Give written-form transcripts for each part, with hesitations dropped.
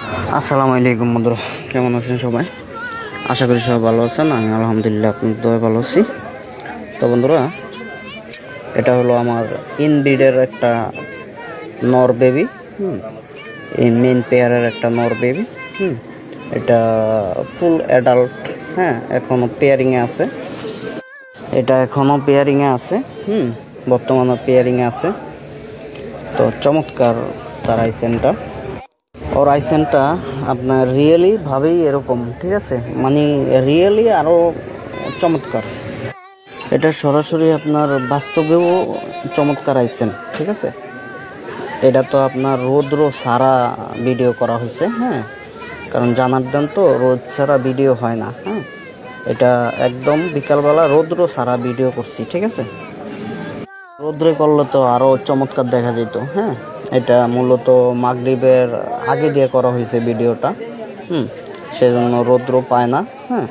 আসসালামু আলাইকুম বন্ধুরা, কেমন আছেন সবাই? আশা করি সবাই ভালো আছেন। আমি আলহামদুলিল্লাহ আপনাদের দয়ায় ভালো আছি। তো বন্ধুরা, এটা হলো আমার ইনব্রিডের একটা নর বেবি। এই মেন পেয়ারের একটা নর বেবি। এটা ফুল অ্যাডাল্ট। হ্যাঁ, এখনও পেয়ারিংয়ে আছে। এটা এখনও পেয়ারিংয়ে আছে। বর্তমানে পেয়ারিংয়ে আছে। তো চমৎকার তার আইসেনটা। ওর আইসেনটা আপনার রিয়েলি ভাবেই এরকম, ঠিক আছে, মানে রিয়েলি আরও চমৎকার। এটা সরাসরি আপনার বাস্তবেও চমৎকার আইসেন, ঠিক আছে। এটা তো আপনার রৌদ্র ছাড়া ভিডিও করা হয়েছে। হ্যাঁ, কারণ জানার দেন তো রোদ ছাড়া ভিডিও হয় না। হ্যাঁ, এটা একদম বিকালবেলা রৌদ্র ছাড়া ভিডিও করছি, ঠিক আছে। রৌদ্রে করলে তো আরও চমৎকার দেখা যেত। হ্যাঁ, এটা মূলত মাগরিবের আগে দিয়ে করা হয়েছে ভিডিওটা। সেজন্য রৌদ্র পায় না। হ্যাঁ,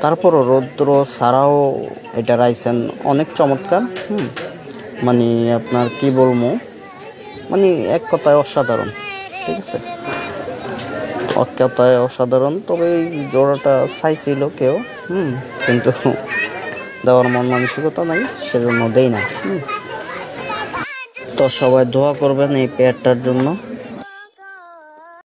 তারপরও রৌদ্র ছাড়াও এটা রাইসেন অনেক চমৎকার। মানে আপনার কি বলবো, মানে এক কথায় অসাধারণ, ঠিক আছে, এক কথায় অসাধারণ। তবে এই জোড়াটা চাইছিল কেউ, কিন্তু দেওয়ার মন মানসিকতা নাই, সেজন্য দেই না। তো সবাই দোয়া করবেন এই পেয়ারটার জন্য।